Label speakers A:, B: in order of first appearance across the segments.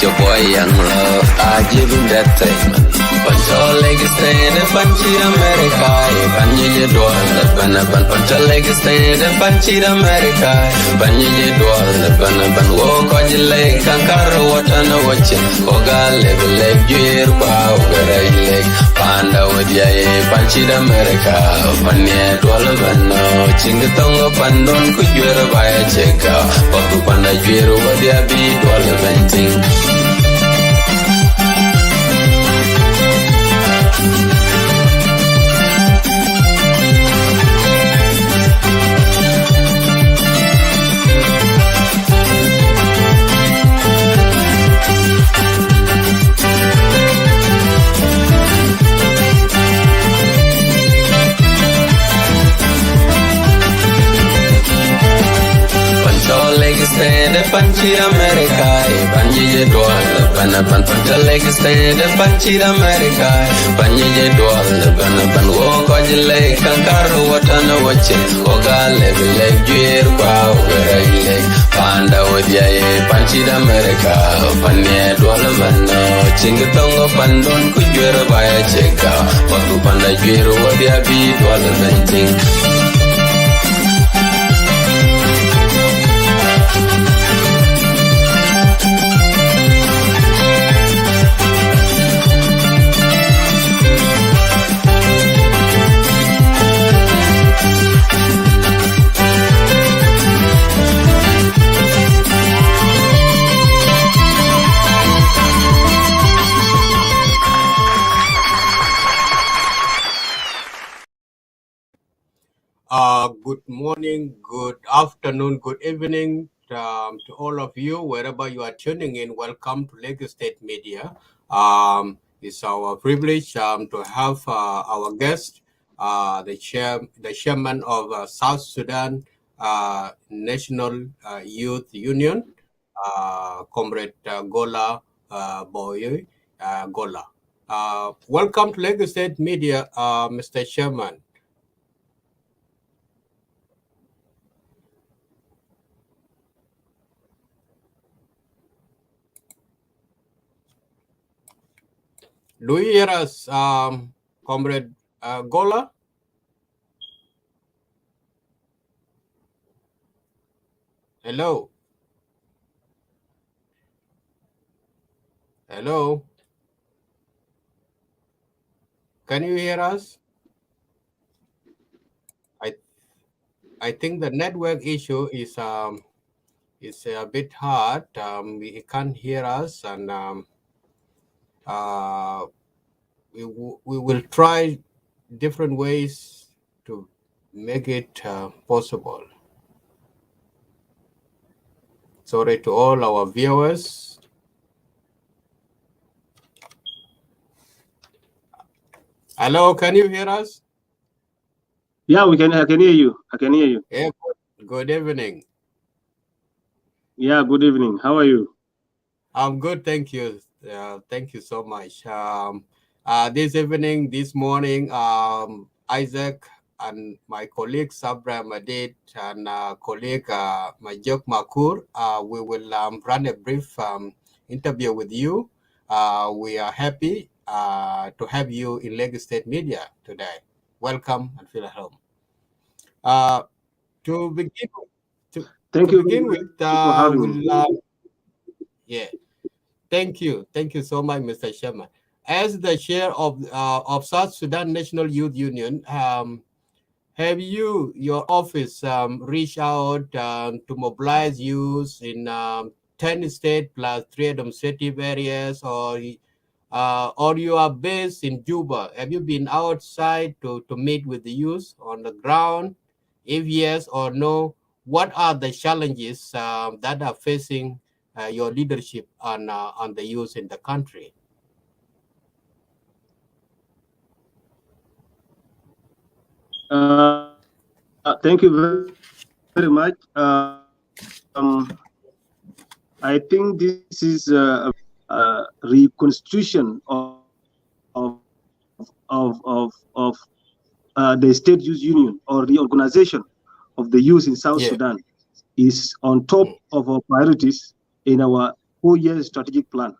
A: it's your boy Young Love. I give him that thing. Pancho leg stand and punchy America. Banyi dollar, banaban. Pancho leg stand and punchy America. Banyi dollar, banaban. Walk on your leg, kankaro watana watching. Oga leg, gear, pow, leg. Panda with ya, punchy America. Panya dollar, bano. Chingatonga pandon, could you ever buy a check out? Papu panda jiro, what ya be dollar venting. Stand and punchy America, Banyi dollar, Banaban, Pancho leg stand and punchy America, Banyi dollar, Banaban, walk on your leg, Kankaro, watana watching, Oga leg, gear, pow, leg, Panda with ya, punchy America, Panya dollar, Bano, Chingatonga Pandon, could you ever buy a check out? Papu Panda Jiro, what ya be dollar venting.
B: Good morning, good afternoon, good evening to all of you, wherever you are tuning in. Welcome to Lagos State Media. It's our privilege to have our guest, the chairman of South Sudan National Youth Union, Comrade Gola Boyoi Gola. Welcome to Lagos State Media, Mr. Chairman. Do you hear us, Comrade Gola? Hello? Hello? Can you hear us? I think the network issue is a bit hard. He can't hear us, and we will try different ways to make it possible. Sorry to all our viewers. Hello, can you hear us?
C: Yeah, I can hear you. I can hear you.
B: Yeah, good evening.
C: Yeah, good evening. How are you?
B: I'm good, thank you. Thank you so much. This evening, this morning, Isaac and my colleague Sabra Madid and colleague Majok Makur, we will run a brief interview with you. We are happy to have you in Lagos State Media today. Welcome and feel at home. To begin with,
C: Thank you for having me.
B: Yeah. Thank you so much, Mr. Sharma. As the chair of South Sudan National Youth Union, have your office reached out to mobilize youth in 10 states plus 3 administrative areas, or you are based in Juba? Have you been outside to meet with the youth on the ground? If yes or no, what are the challenges that are facing your leadership on the youth in the country?
C: Thank you very much. I think this is a reconstitution of the State Youth Union, or reorganization of the youth in South Sudan, is on top of our priorities in our 4-year strategic plan,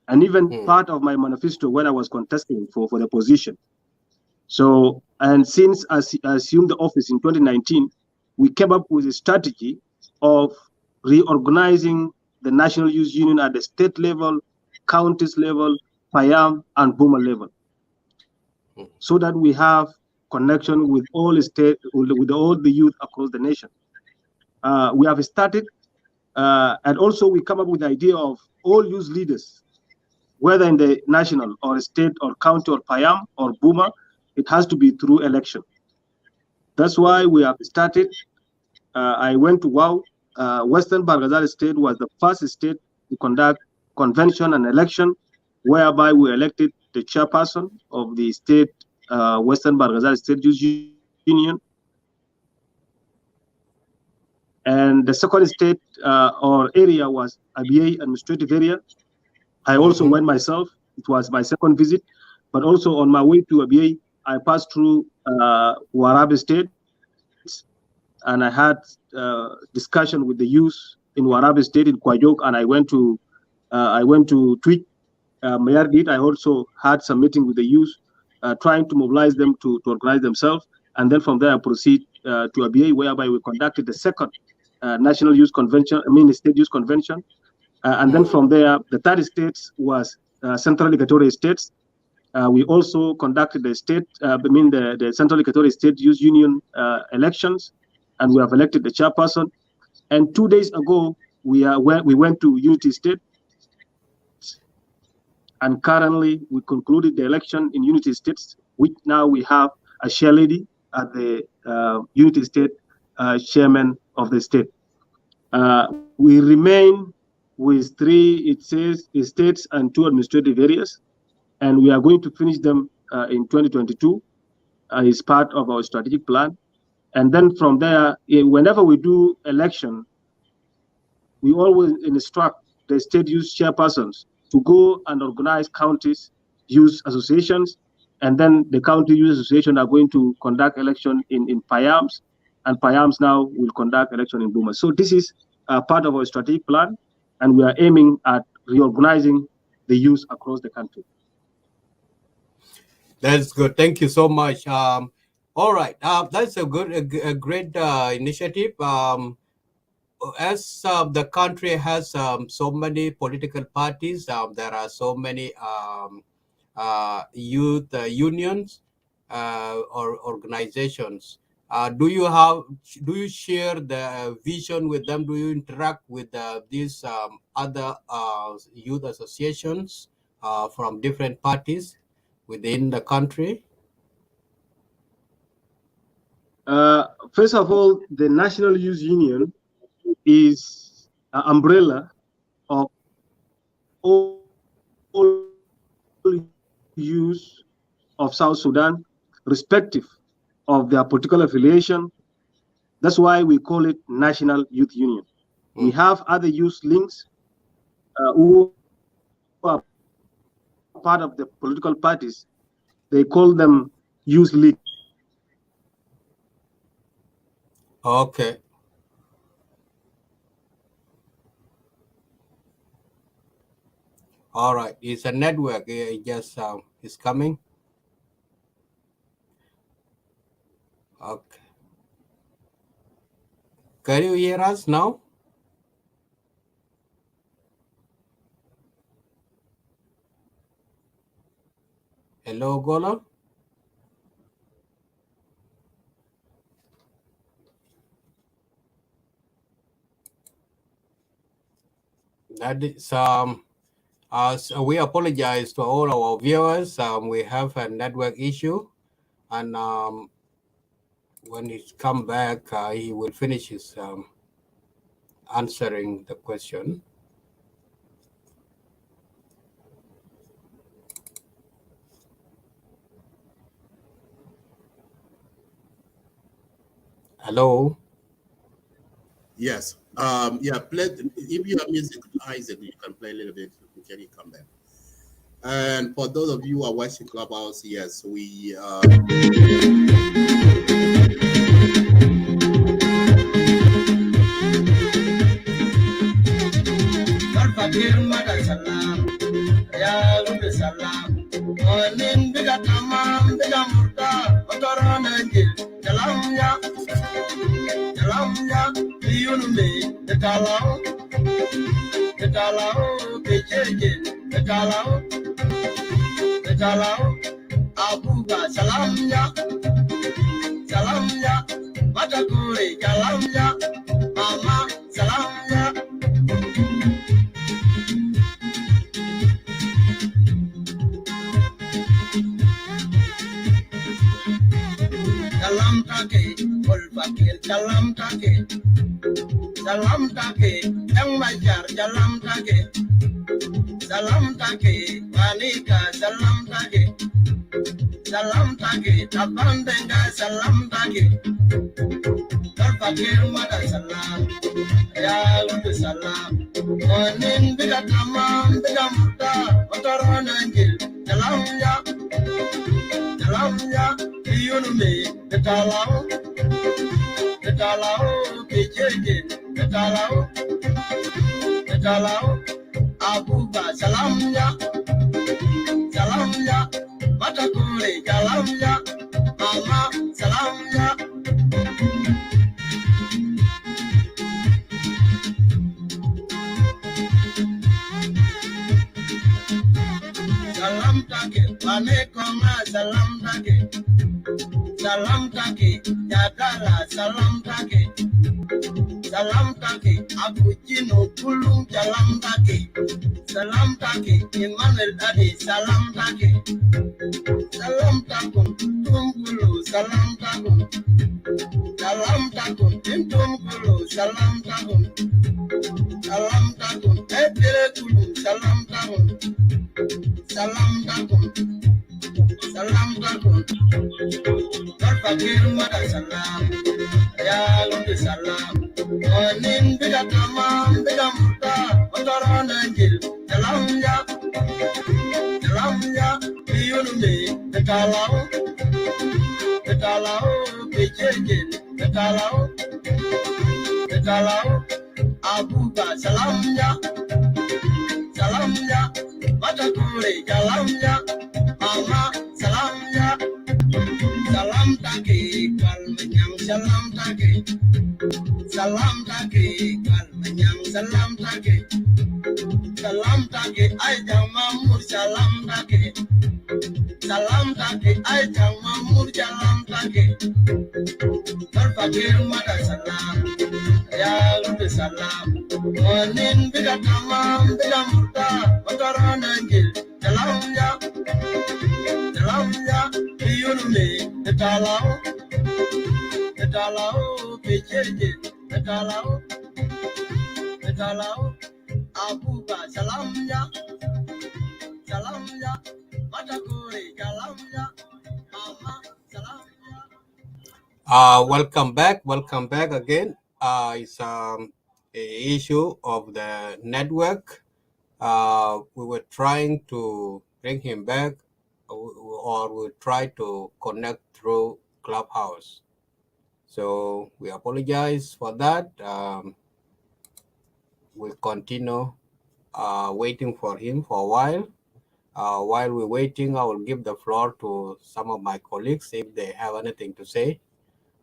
C: and even part of my manifesto when I was contesting for the position. So, and since I assumed the office in 2019, we came up with a strategy of reorganizing the National Youth Union at the state level, counties level, Payam, and Buma level, so that we have connection with all with all the youth across the nation. We have started, and also we come up with the idea of all youth leaders, whether in the national or state or county or Payam or Buma, it has to be through election. That's why we have started. I went to WOW. Western Bargazal State was the first state to conduct convention and election, whereby we elected the chairperson of the state, Western Bargazal State Youth Union. And the second state or area was ABA administrative area. I also went myself. It was my second visit, but also on my way to ABA, I passed through Warabi State, and I had discussion with the youth in Warabi State in Kwajok, and I went to Tweet, Mayardit. I also had some meeting with the youth, trying to mobilize them to organize themselves, and then from there I proceed to ABA, whereby we conducted the second National Youth Convention, State Youth Convention, and then from there the third state was Central Equatorial States. We also conducted the Central Equatorial State Youth Union elections, and we have elected the chairperson. And 2 days ago, we went to Unity State, and currently we concluded the election in Unity States, which now we have a chair lady at the Unity State, chairman of the state. We remain with 3 states and 2 administrative areas, and we are going to finish them in 2022 as part of our strategic plan. And then from there, whenever we do election, we always instruct the state youth chairpersons to go and organize counties youth associations, and then the county youth association are going to conduct election in Payams, and Payams now will conduct election in Buma. So this is part of our strategic plan, and we are aiming at reorganizing the youth across the country.
B: That's good. Thank you so much. All right, that's a great initiative. As the country has so many political parties, there are so many youth unions or organizations. Do you share the vision with them? Do you interact with these other youth associations from different parties within the country?
C: First of all, the National Youth Union is an umbrella of all youth of South Sudan, respective of their political affiliation. That's why we call it National Youth Union. We have other youth links who are part of the political parties. They call them youth league.
B: Okay. All right. It's a network. It just is coming. Okay. Can you hear us now? Hello, Gola. That is so we apologize to all our viewers. We have a network issue, and when he come back, he will finish his answering the question. Hello.
D: Yes. Yeah. Play, if you have music, Isaac, you can play a little bit. Can you come back? And for those of you who are watching Clubhouse, yes, we.
E: fakir mada salam, ya lumbe salam. Onin biga tamam, biga murta, otoron anjil. Salam ya, liyunme, Betalao, kejeje, betalao, abuga, salam ya, matakuri, salam ya, mama, salam ya. Salam take, fakir, salam take, yang majar, salam take, manika, salam take, tabandenga, salam take, fakir mada salam, ya lubu salam, onin biga tamam, biga muta, otoron anjil, salam ya, liyunme, betalao, kejeje, betalao, abuba, salam ya, matakure, salam ya, mama, salam ya. Salam take, manekoma, salam take, jadala, salam take, abujino, pulung, salam take, Emmanuel Adi, salam take, tumkulu, salam tumkulu, salam edere kulu, salam fakir mada salam, ya lumbi salam. Onin biga tamam, biga muta, otoron anjil. Salam ya, liyunme, betalao, kejeje, betalao, abuga, salam ya, matakure, salam ya, mama, salam ya. Salam take, kalmenyang, salam take, kalmenyang, salam take, ay jang mamur, salam take, ay jang mamur, salam take, fakir mada salam, ya lumbe salam, onin biga tamam, biga murta, otoron anjil, salam ya, liyunme, betalao, kejeje, betalao, abuba, salam ya, matakuri, salam ya, mama, salam ya.
B: Welcome back again. It's a issue of the network. We were trying to bring him back, or we try to connect through Clubhouse. So we apologize for that. We'll continue waiting for him for a while. While we're waiting, I will give the floor to some of my colleagues if they have anything to say.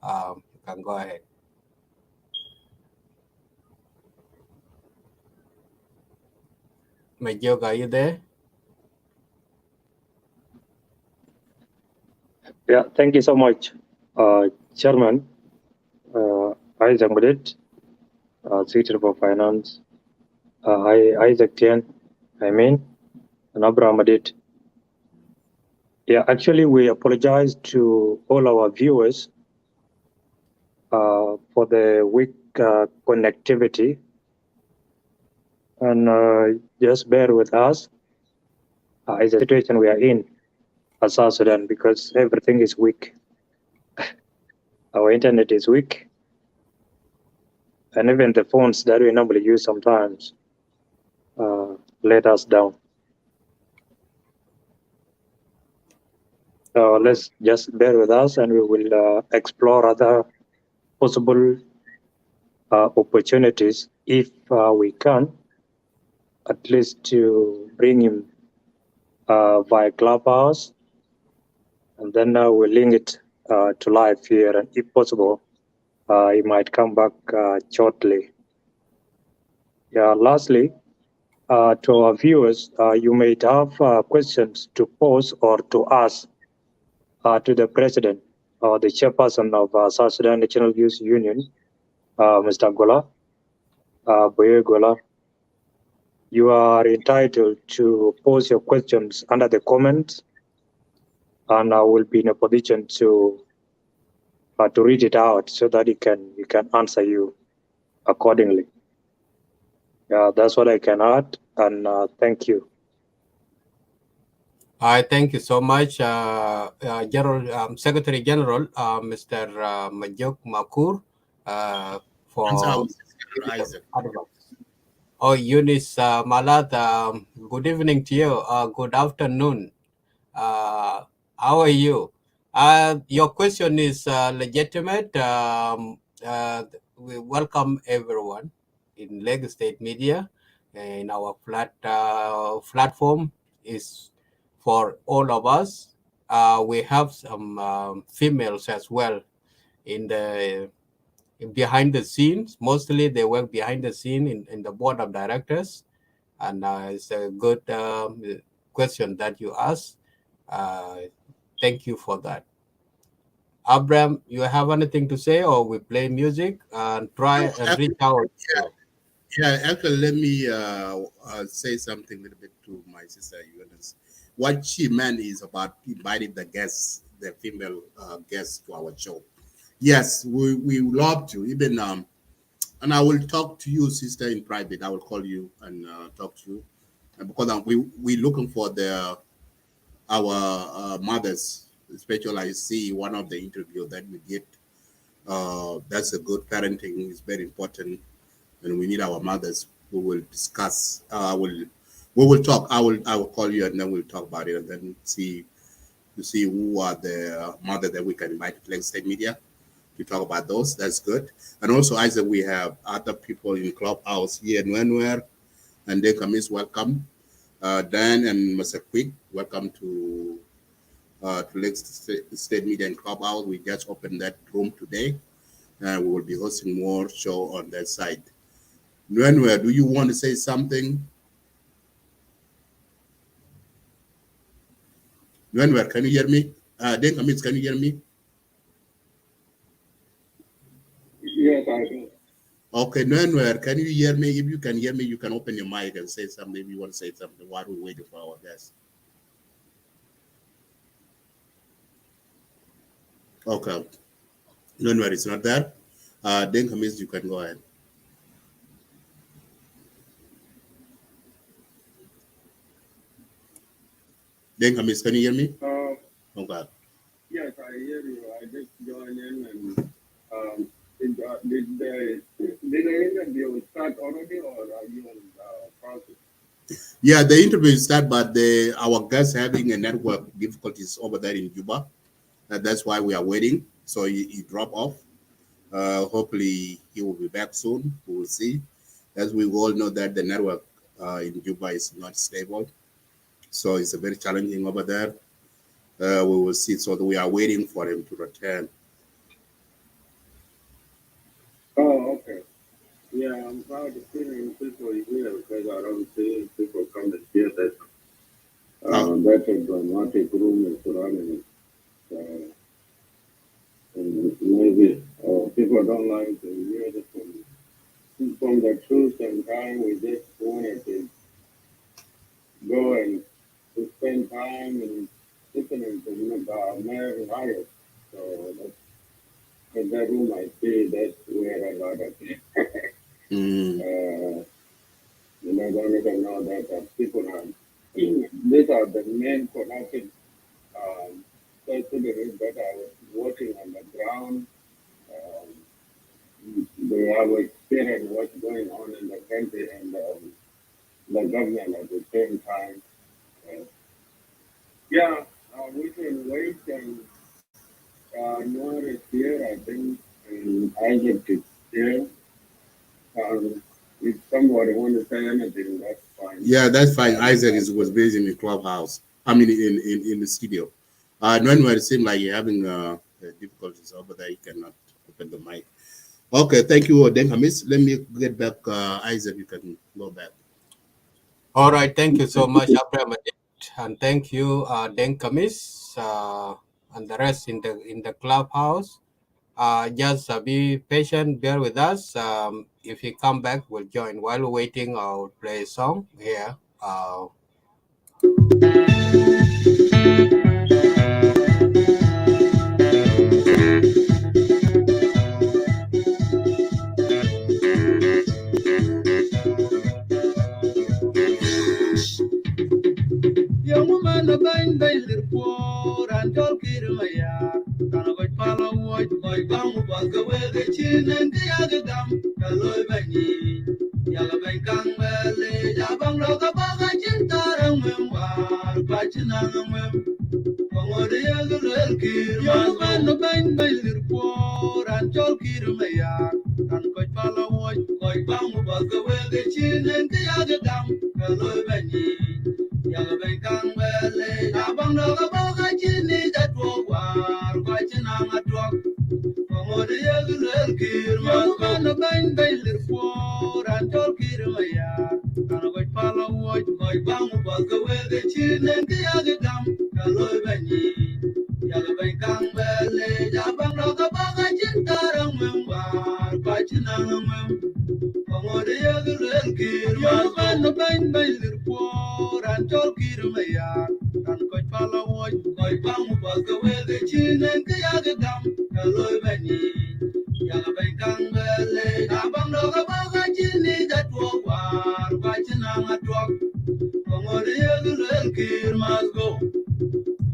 B: You can go ahead. Majog, are you there?
F: Yeah, thank you so much, Chairman Isaac Madrid, Secretary for Finance, Isaac Tian, and Abraham Madrid. Yeah, actually, we apologize to all our viewers for the weak connectivity, and just bear with us. It's a situation we are in as South Sudan because everything is weak. Our internet is weak, and even the phones that we normally use sometimes let us down. So let's just bear with us, and we will explore other possible opportunities if we can at least to bring him via Clubhouse, and then we'll link it to live here, and if possible, he might come back shortly. Yeah. Lastly, to our viewers, you may have questions to pose or to ask to the president or the chairperson of South Sudan National Youth Union, Mr. Gola Boyoi Gola. You are entitled to pose your questions under the comments, and I will be in a position to read it out so that he can answer you accordingly. Yeah, that's what I can add, and thank you.
B: I thank you so much, General Secretary General, Mr. Majuk Makur, for advice. Oh, Eunice Malat, good evening to you. Good afternoon. How are you? Your question is legitimate. We welcome everyone in Lagos State Media. In our platform is for all of us. We have some females as well in the behind the scenes. Mostly they work behind the scene in the board of directors, and it's a good question that you asked. Thank you for that. Abraham, you have anything to say, or we play music and try and reach out?
D: Yeah, actually, let me say something a little bit to my sister Eunice. What she meant is about inviting the guests, the female guests, to our show. Yes, we love to. Even and I will talk to you, sister, in private. I will call you and talk to you, because we looking for our mothers. Especially, I see one of the interview that we did. That's a good parenting. It's very important, and we need our mothers. We will discuss. We will talk. I will call you, and then we'll talk about it, and then see who are the mother that we can invite to Lagos State Media to talk about those. That's good. And also, Isaac, we have other people in Clubhouse here in Wenwer, and they come is welcome. Dan and Mr. Quick, welcome to Lagos State Media and Clubhouse. We just opened that room today, and we will be hosting more show on that side. Wenwer, do you want to say something? Wenwer, can you hear me? Dan Kamis, can you hear me?
E: Yes, I do.
D: Okay, Wenwer, can you hear me? If you can hear me, you can open your mic and say something if you want to say something while we're waiting for our guests. Okay. Wenwer is not there. Dan Kamis, you can go ahead. Dan Kamis, can you hear me? Okay.
E: Yes, I hear you. I just joined in, and did the interview start already, or are you in the process?
D: Yeah, the interview start, but our guest having a network difficulties over there in Juba. That's why we are waiting. So he dropped off. Hopefully he will be back soon. We will see. As we all know that the network in Juba is not stable. So it's a very challenging over there. We will see. So we are waiting for him to return.
E: Oh, okay. Yeah, I'm proud to see people here because I don't see people come to hear that. That a dramatic room is running. And maybe people don't like to hear it from the truth, and time we just wanted to go and to spend time and listening to American Riot. So that's in that room I see that's where a lot of don't even know that people are these are the main connected citizens that are working on the ground. They have experienced what's going on in the country and the government at the same time. We can wait and Noor is here, I think, and Isaac is here. If somebody wants to say anything, that's fine.
D: Yeah, that's fine. Isaac was based in the clubhouse. I mean, in the studio. When it seemed like you're having difficulties over there, you cannot open the mic. Okay, thank you, Denkamis. Let me get back, Isaac. You can go back.
B: All right, thank you so much, Abraham, and thank you, Den Kamis, and the rest in the clubhouse. Just be patient, bear with us. If he come back, we'll join. While waiting, I'll play a song here. Young woman, the bang bailer poor and talk it in my yard. Can I follow what my bang was the way the chin and the other gum? Hello, Benny. Yalla bang kang belly, Jabang Loga Baga Chintar and Wimbar, Pachinang and Wim. What the other little kid, young man, the bang bailer poor and talk it in my yard. Can I follow what my bang was the way the chin and the other gum? Hello, Benny. Young Bang Belly, Abang Loga Baga Chini that war, watching on a truck. From the other little kid, young man, the bang bailer for and talk it in my yard. And I would follow what my bang was the way the chin and the other gum. Hello, Benny. Young Bang Belly, Abang Loga Baga Chintar and Wimbar, watching on a mem. Young man, the bang bailer poor and talk it in my yard. And coach follow what my bang was the way the chin and the other gum. Hello, Benny. Young Bang Belly, Abang Loga Baga Chini that war, watching on a truck. From what the other little kid must go.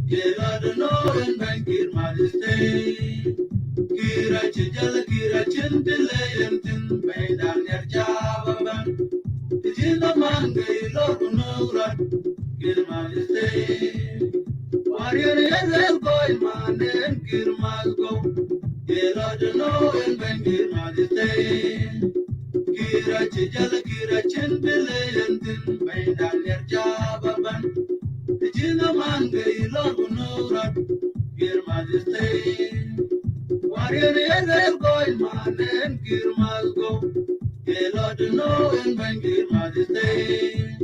B: Yeah, I don't know, and bank it must stay. Kira chijala kira chintile yentin baidan yarjababan. Tijina mangai loru nurat kirma stay. Warrior yazel koi manen kirma go. Kira dano en ben kirma stay. Kira chijala kira chintile yentin baidan yarjababan. Tijina mangai loru nurat kirma stay. Warrior is going man and Kirmas go. Lord no and when Kirmas stay.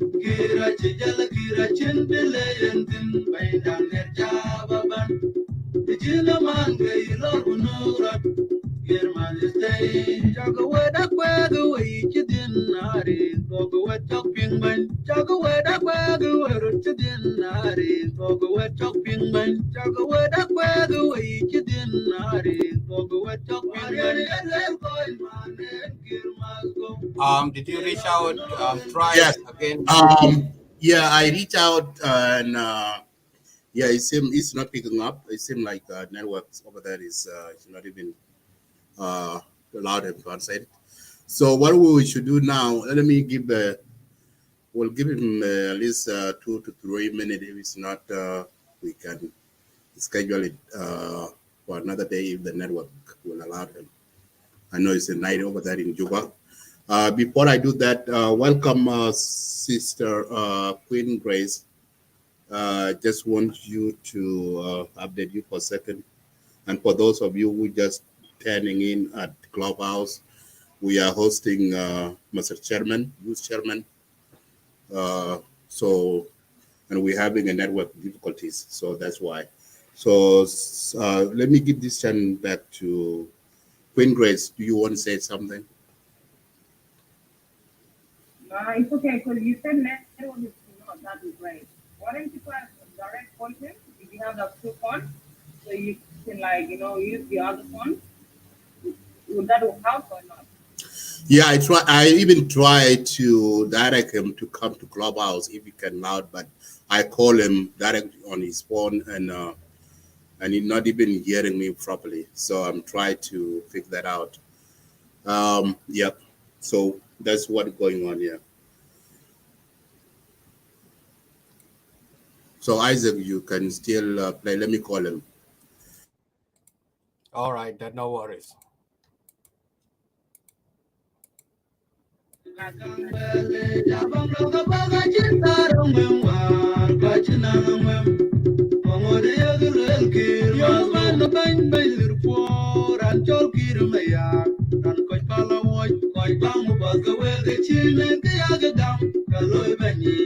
B: Kira Chijala Kira Chindile and Tin by Daniel Jababan. The Chinaman gay Lord no rap. Kirmas stay. Jago wed up where the way you didn't go wet talking man. Jago wed up where the way you didn't go wet talking man. Jago wed up where the way you didn't did you reach out? Try
D: Yes.
B: again.
D: Yeah, I reach out and yeah, it's not picking up. It seems like networks over there is not even allowed him to answer it. So what we should do now? Let me give we'll give him at least 2 to 3 minutes. If it's not, we can schedule it for another day if the network will allow him. I know it's a night over there in Juba. Before I do that, welcome Sister Queen Grace. Just want you to update you for a second. And for those of you who just turning in at Clubhouse, we are hosting Mr. Chairman, Youth Chairman. And we're having a network difficulties, so that's why. So let me give this chance back to Queen Grace. Do you want to say something?
G: It's okay, because you said network is not that great. Why don't you try direct content if you have that 2 phones, so you can use the other phone? Would that help or not?
D: Yeah, I even tried to direct him to come to Clubhouse if he can out, but I call him directly on his phone and he's not even hearing me properly. So I'm trying to figure that out. Yep. So that's what's going on here. So Isaac, you can still play. Let me call him.
B: All right, no worries.
A: chinen ke yaga gam kaloy bani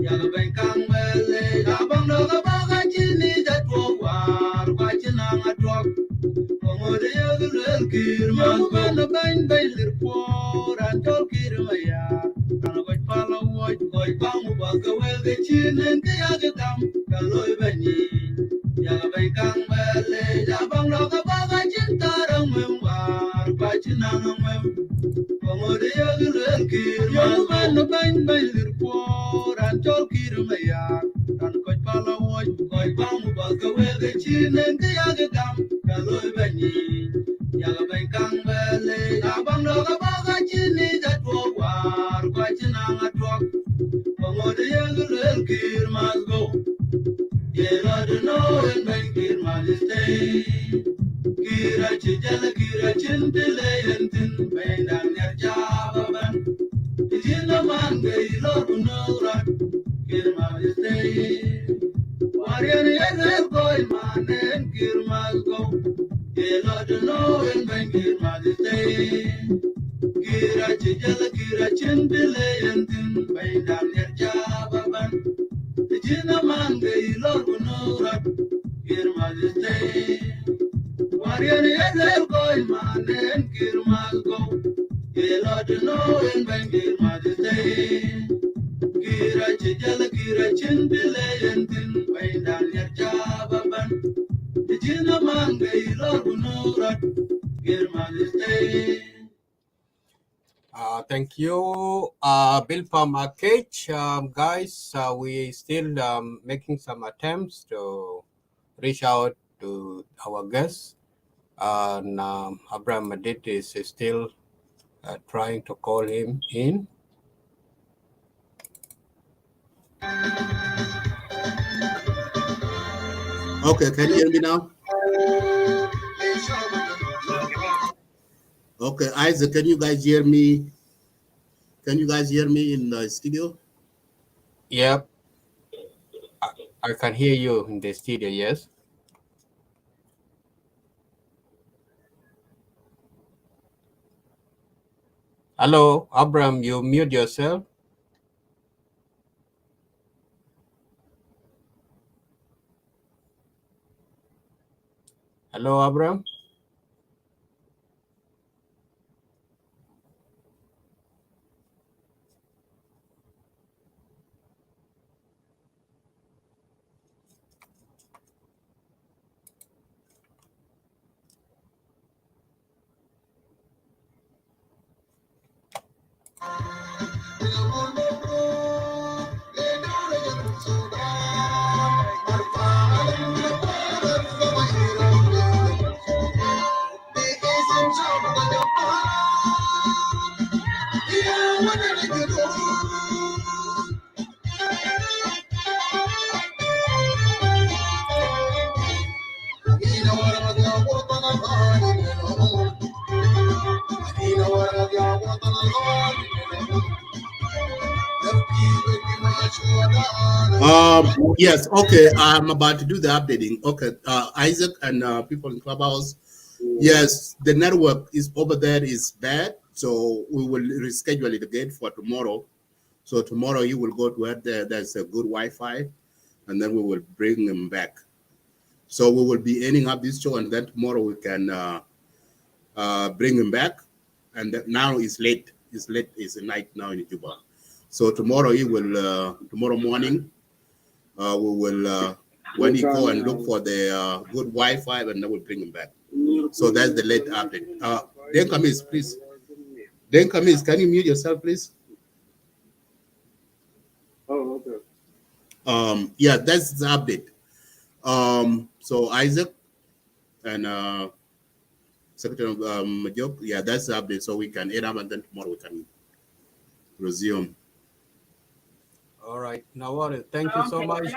A: yaga ben kang mele ya bang no ga ba ga chini da to war ba china ga to komode yaga lel kir ma ban ban bay lir por an to kir ma ya an go pala wo go bang ba ga wel ge chinen ke yaga gam kaloy bani yaga ben kang mele ya bang no ga ba ga chin tarang mem war ba china mem komode yaga lel kir ma ban ban bay lir por an to kir ma ya an go pala wo go bang ba ga wel ge chinen ke yaga gam kaloy bani yaga ben kang mele ya bang no ga ba ga chini da to war ba china ga to komode yaga lel kir ma go yelo de no en ben kir ma stay kira chijala kira chintile yentin ben dan ya jababan Ijina man gay lord no rat kir ma stay warrior yezel boy man en kir ma go yelo de no en ben kir ma stay kira chijala kira chintile yentin ben dan ya jababan Ijina man gay lord no rat kir ma stay warrior yezel boy man en kir ma go yelo de no en ben kir ma stay kira chijala kira chintile yentin ben dan ya jababan Ijina man gay lord no rat kir ma stay.
B: Thank you, Bill Pamakage. Guys, we still making some attempts to reach out to our guests. And Abraham Madid is still trying to call him in.
D: Okay, can you hear me now? Okay, Isaac, can you guys hear me? Can you guys hear me in the studio?
B: Yep. I can hear you in the studio, yes. Hello, Abraham, you mute yourself. Hello, Abraham.
D: Yes, okay. I'm about to do the updating. Okay, Isaac and people in Clubhouse. Yes, the network is over there is bad, so we will reschedule it again for tomorrow. So tomorrow you will go to where there's a good Wi-Fi, and then we will bring them back. So we will be ending up this show, and then tomorrow we can bring them back. And now it's late. It's late. It's night now in Juba. So tomorrow he will. Tomorrow morning, we will. When you go and look for the good Wi-Fi, and then we'll bring them back. So that's the late update. Dan Kamis, please. Dan Kamis, can you mute yourself, please?
E: Oh, okay.
D: Yeah, that's the update. So Isaac and Secretary Majok, yeah, that's the update. So we can end up and then tomorrow we can resume.
B: All right, no worries. Thank you so much.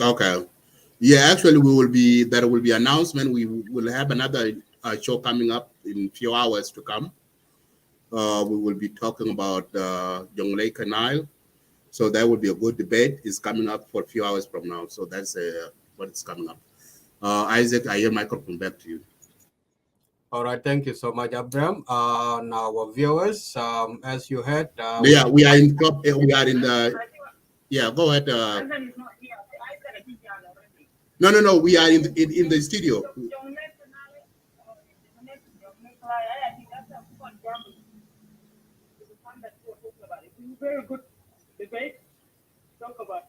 D: Okay. Yeah, actually, we will be. There will be announcement. We will have another show coming up in a few hours to come. We will be talking about Jonglei Canal. So that will be a good debate. It's coming up for a few hours from now. So that's what is coming up. Isaac, I yield microphone back to you.
B: All right, thank you so much, Abraham. Now, our viewers, as you heard,
D: Yeah, we are in club. We are in the. Yeah, go ahead. No. We are in the studio.
G: Very good debate. Talk about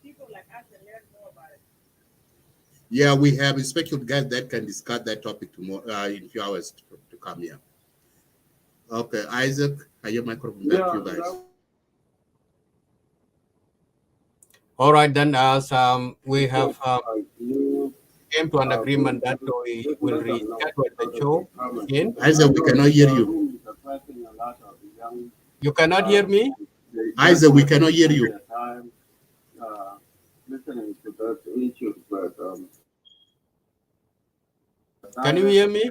G: people like us and learn more about it.
D: Yeah, we have a special guest that can discuss that topic tomorrow in a few hours to come here. Okay, Isaac, I have microphone back to you guys.
B: All right, then, as we have came to an agreement that we will reschedule the show again.
D: Isaac, we cannot hear you.
B: You cannot hear me?
D: Isaac, we cannot hear you.
E: Listening to those issues, but
B: Can you hear me?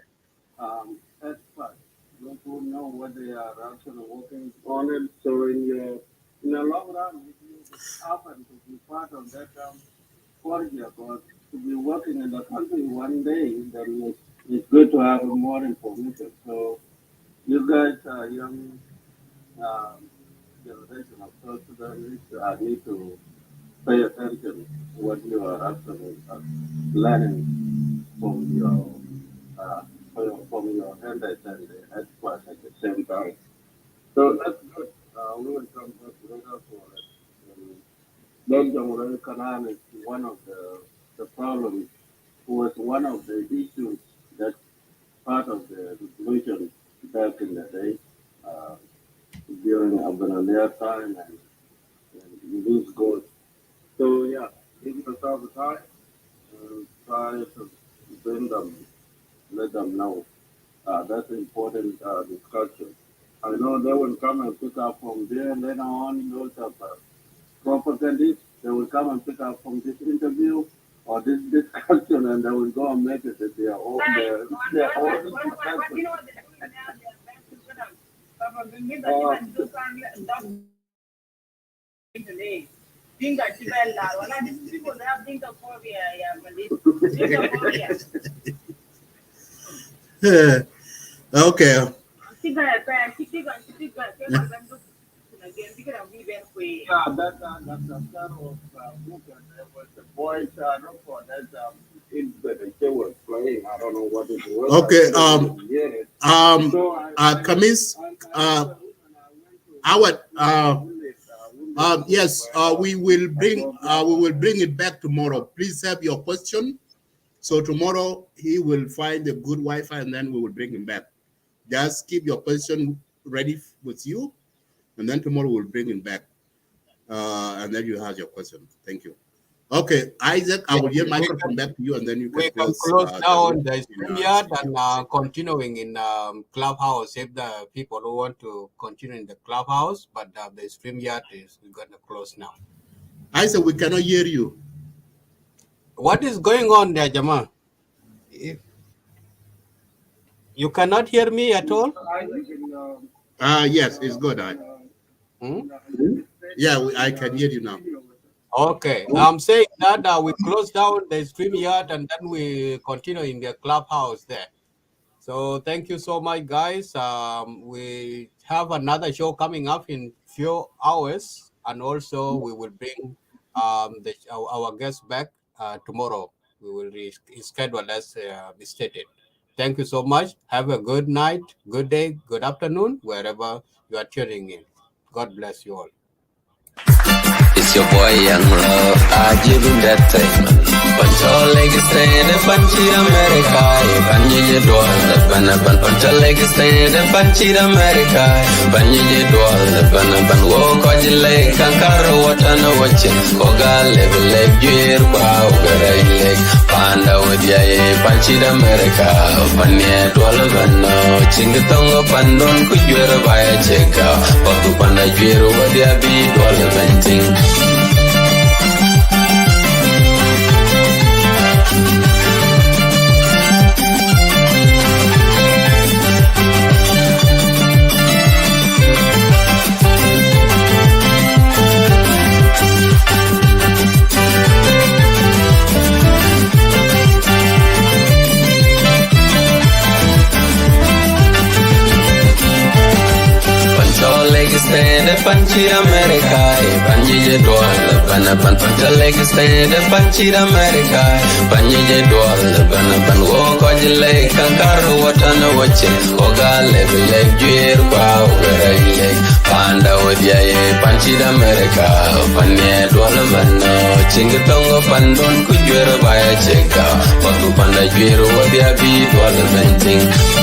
E: Experts, those who know what they are actually working on it. So in the long run, if you happen to be part of that project or to be working in the country one day, then it's good to have more information. So you guys are young generation of South Sudanese need to pay attention to what you are actually learning from your elders and the experts at the same time. So that's good. We will come back later for it. Don't Canaan is one of the problems, was one of the issues that part of the revolution back in the day, during Abdullah time and lose gold. So yeah, give yourself time and try to bring them, let them know. That's important discussion. I know they will come and pick up from there later on. Those are propagandists. They will come and pick up from this interview or this discussion, and they will go and make it their own. Their own discussion.
D: Okay. Okay. Kamis, yes, we will bring it back tomorrow. Please have your question. So tomorrow he will find a good Wi-Fi and then we will bring him back. Just keep your question ready with you, and then tomorrow we'll bring him back. And then you have your question. Thank you. Okay, Isaac, I will give microphone back to you, and then you can
B: close down the StreamYard and continuing in Clubhouse. If the people who want to continue in the Clubhouse, but the StreamYard is going to close now.
D: Isaac, we cannot hear you.
B: What is going on there, Jama? You cannot hear me at all?
D: Yes, it's good. Yeah, I can hear you now.
B: Okay, I'm saying that we close down the StreamYard and then we continue in the Clubhouse there. So thank you so much, guys. We have another show coming up in few hours, and also we will bring our guests back tomorrow. We will reschedule as stated. Thank you so much. Have a good night, good day, good afternoon, wherever you are tuning in. God bless you all.
A: It's your boy Young Love, I give him that thing. Control leg stand and punchy America. Banyi dollar, banaban. Control leg stand and punchy America. Banyi dollar, banaban. Walk on your leg, kankara watana watching. Oga level leg, gear, wow, garay leg. Panda with ya, punchy America. Banyi dollar, bano. Chingatongo pandon, kujura by a check out. Paku panda gear, what ya be dollar venting. stay Panchi America, Panji Dwal, Banaban Pantaleg stay Panchi America, Panji Dwal, Banaban walk on the lake, Kankaru Watana watching, Oga level like Juer Pow, Panda with Yae, Panchi America, Panya Dwalabano, Chingatongo Pandon, could you by a check out, Patu Panda Juer, what they are beat, what the venting.